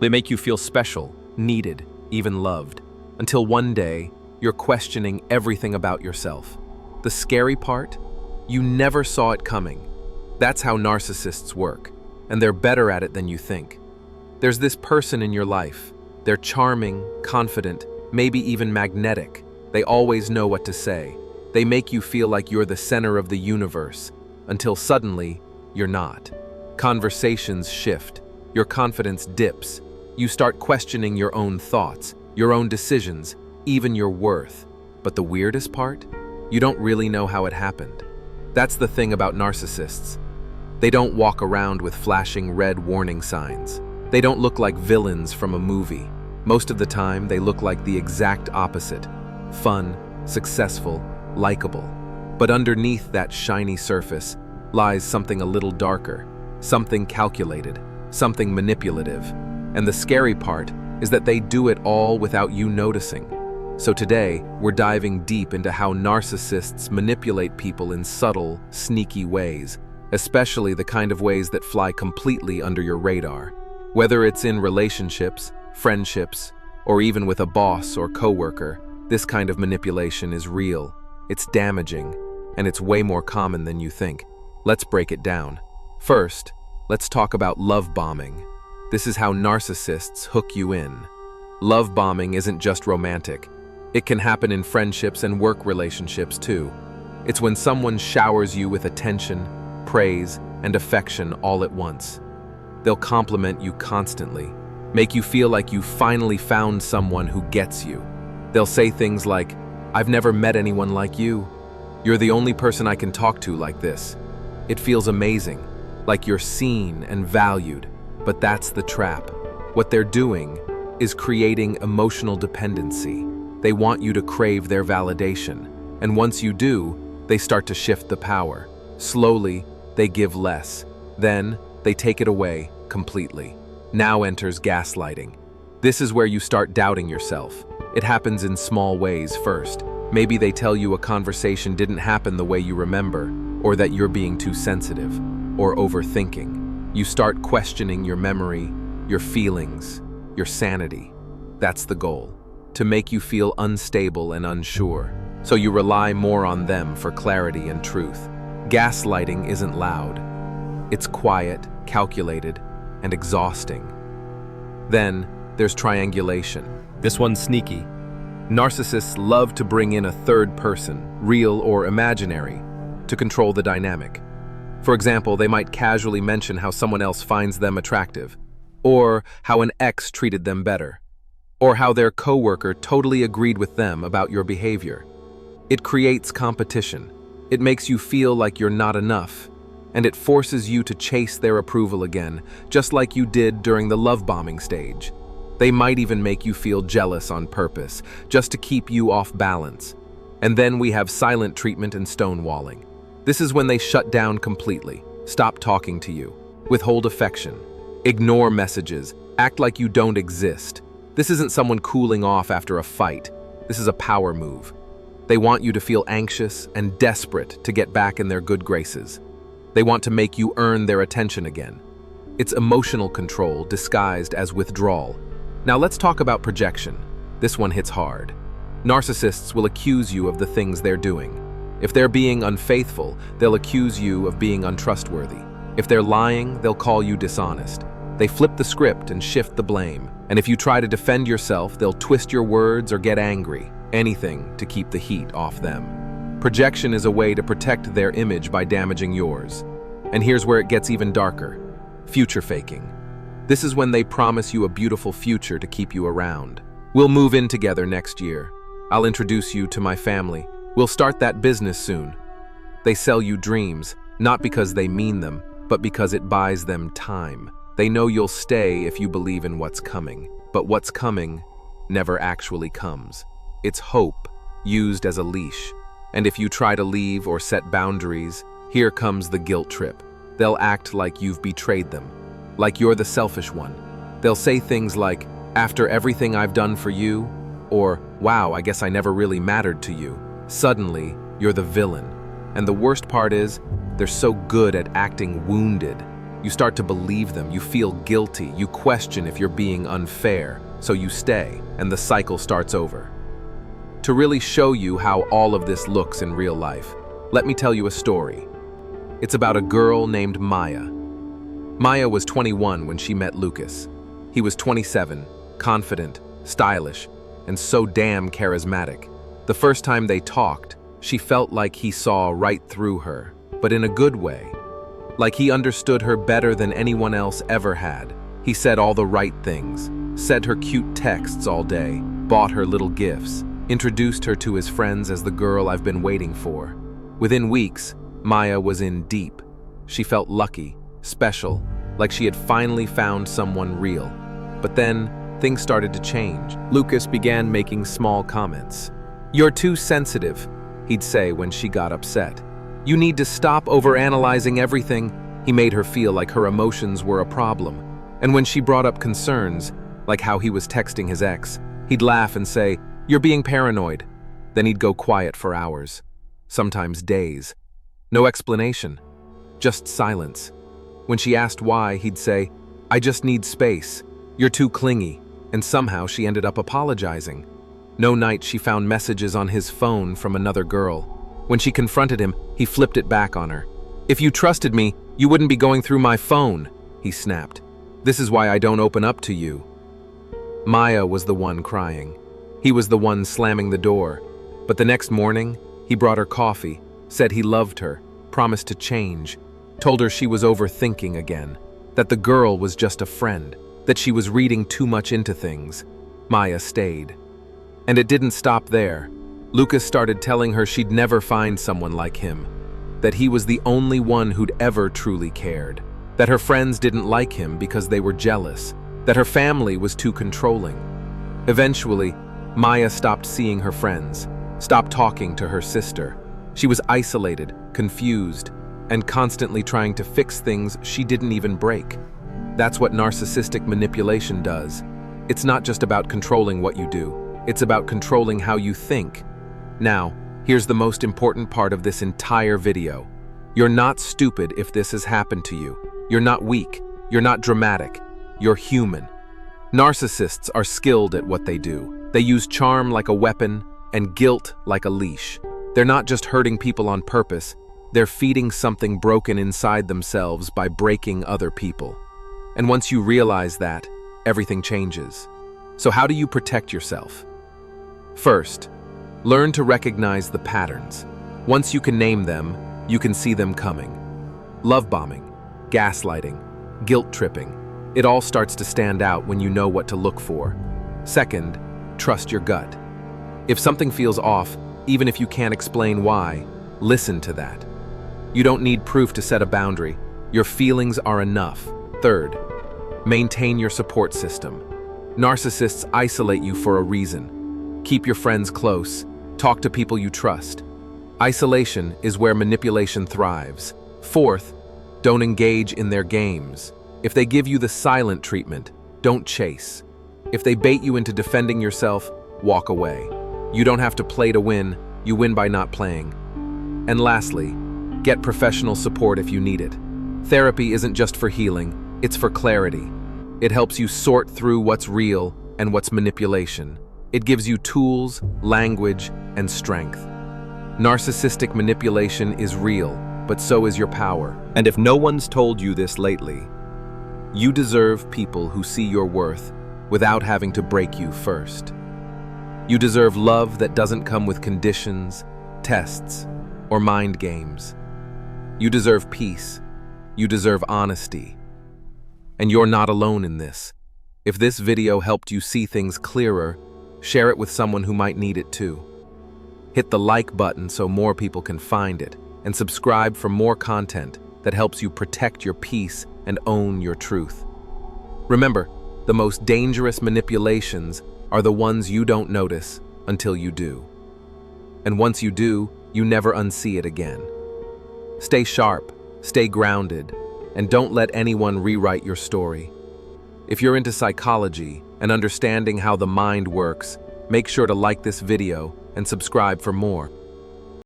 They make you feel special, needed, even loved, until one day, you're questioning everything about yourself. The scary part? You never saw it coming. That's how narcissists work, and they're better at it than you think. There's this person in your life. They're charming, confident, maybe even magnetic. They always know what to say. They make you feel like you're the center of the universe, until suddenly, you're not. Conversations shift. Your confidence dips. You start questioning your own thoughts, your own decisions, even your worth. But the weirdest part? You don't really know how it happened. That's the thing about narcissists. They don't walk around with flashing red warning signs. They don't look like villains from a movie. Most of the time, they look like the exact opposite. Fun, successful, likable. But underneath that shiny surface lies something a little darker, something calculated, something manipulative. And the scary part is that they do it all without you noticing. So today, we're diving deep into how narcissists manipulate people in subtle, sneaky ways, especially the kind of ways that fly completely under your radar. Whether it's in relationships, friendships, or even with a boss or coworker, this kind of manipulation is real, it's damaging, and it's way more common than you think. Let's break it down. First, let's talk about love bombing. This is how narcissists hook you in. Love bombing isn't just romantic. It can happen in friendships and work relationships too. It's when someone showers you with attention, praise, and affection all at once. They'll compliment you constantly, make you feel like you finally found someone who gets you. They'll say things like, "I've never met anyone like you. You're the only person I can talk to like this." It feels amazing, like you're seen and valued, but that's the trap. What they're doing is creating emotional dependency. They want you to crave their validation, and once you do, they start to shift the power. Slowly, they give less. Then, they take it away completely. Now enters gaslighting. This is where you start doubting yourself. It happens in small ways first. Maybe they tell you a conversation didn't happen the way you remember, or that you're being too sensitive, or overthinking. You start questioning your memory, your feelings, your sanity. That's the goal, to make you feel unstable and unsure, so you rely more on them for clarity and truth. Gaslighting isn't loud. It's quiet, calculated, and exhausting. Then, there's triangulation. This one's sneaky. Narcissists love to bring in a third person, real or imaginary, to control the dynamic. For example, they might casually mention how someone else finds them attractive, or how an ex treated them better, or how their coworker totally agreed with them about your behavior. It creates competition. It makes you feel like you're not enough, and it forces you to chase their approval again, just like you did during the love bombing stage. They might even make you feel jealous on purpose, just to keep you off balance. And then we have silent treatment and stonewalling. This is when they shut down completely, stop talking to you, withhold affection, ignore messages, act like you don't exist. This isn't someone cooling off after a fight. This is a power move. They want you to feel anxious and desperate to get back in their good graces. They want to make you earn their attention again. It's emotional control disguised as withdrawal. Now let's talk about projection. This one hits hard. Narcissists will accuse you of the things they're doing. If they're being unfaithful, they'll accuse you of being untrustworthy. If they're lying, they'll call you dishonest. They flip the script and shift the blame. And if you try to defend yourself, they'll twist your words or get angry. Anything to keep the heat off them. Projection is a way to protect their image by damaging yours. And here's where it gets even darker. Future faking. This is when they promise you a beautiful future to keep you around. We'll move in together next year. I'll introduce you to my family. We'll start that business soon. They sell you dreams, not because they mean them, but because it buys them time. They know you'll stay if you believe in what's coming. But what's coming never actually comes. It's hope, used as a leash. And if you try to leave or set boundaries, here comes the guilt trip. They'll act like you've betrayed them, like you're the selfish one. They'll say things like, "After everything I've done for you," or "Wow, I guess I never really mattered to you." Suddenly, you're the villain. And the worst part is, they're so good at acting wounded. You start to believe them, you feel guilty, you question if you're being unfair, so you stay, and the cycle starts over. To really show you how all of this looks in real life, let me tell you a story. It's about a girl named Maya. Maya was 21 when she met Lucas. He was 27, confident, stylish, and so damn charismatic. The first time they talked, she felt like he saw right through her, but in a good way. Like he understood her better than anyone else ever had. He said all the right things, sent her cute texts all day, bought her little gifts, introduced her to his friends as the girl I've been waiting for. Within weeks, Maya was in deep. She felt lucky, special, like she had finally found someone real. But then, things started to change. Lucas began making small comments. "You're too sensitive," he'd say when she got upset. "You need to stop overanalyzing everything." He made her feel like her emotions were a problem. And when she brought up concerns, like how he was texting his ex, he'd laugh and say, "You're being paranoid." Then he'd go quiet for hours, sometimes days. No explanation, just silence. When she asked why, he'd say, "I just need space. You're too clingy." And somehow she ended up apologizing. No night she found messages on his phone from another girl. When she confronted him, he flipped it back on her. "If you trusted me, you wouldn't be going through my phone," he snapped. "This is why I don't open up to you." Maya was the one crying. He was the one slamming the door. But the next morning, he brought her coffee, said he loved her, promised to change, told her she was overthinking again, that the girl was just a friend, that she was reading too much into things. Maya stayed. And it didn't stop there. Lucas started telling her she'd never find someone like him, that he was the only one who'd ever truly cared, that her friends didn't like him because they were jealous, that her family was too controlling. Eventually, Maya stopped seeing her friends, stopped talking to her sister. She was isolated, confused, and constantly trying to fix things she didn't even break. That's what narcissistic manipulation does. It's not just about controlling what you do. It's about controlling how you think. Now, here's the most important part of this entire video. You're not stupid if this has happened to you. You're not weak. You're not dramatic. You're human. Narcissists are skilled at what they do. They use charm like a weapon and guilt like a leash. They're not just hurting people on purpose. They're feeding something broken inside themselves by breaking other people. And once you realize that, everything changes. So how do you protect yourself? First, learn to recognize the patterns. Once you can name them, you can see them coming. Love bombing, gaslighting, guilt tripping. It all starts to stand out when you know what to look for. Second, trust your gut. If something feels off, even if you can't explain why, listen to that. You don't need proof to set a boundary. Your feelings are enough. Third, maintain your support system. Narcissists isolate you for a reason. Keep your friends close. Talk to people you trust. Isolation is where manipulation thrives. Fourth, don't engage in their games. If they give you the silent treatment, don't chase. If they bait you into defending yourself, walk away. You don't have to play to win, you win by not playing. And lastly, get professional support if you need it. Therapy isn't just for healing, it's for clarity. It helps you sort through what's real and what's manipulation. It gives you tools, language, and strength. Narcissistic manipulation is real, but so is your power. And if no one's told you this lately, you deserve people who see your worth without having to break you first. You deserve love that doesn't come with conditions, tests, or mind games. You deserve peace. You deserve honesty. And you're not alone in this. If this video helped you see things clearer, share it with someone who might need it too. Hit the like button so more people can find it, and subscribe for more content that helps you protect your peace and own your truth. Remember, the most dangerous manipulations are the ones you don't notice until you do. And once you do, you never unsee it again. Stay sharp, stay grounded, and don't let anyone rewrite your story. If you're into psychology and understanding how the mind works, make sure to like this video and subscribe for more.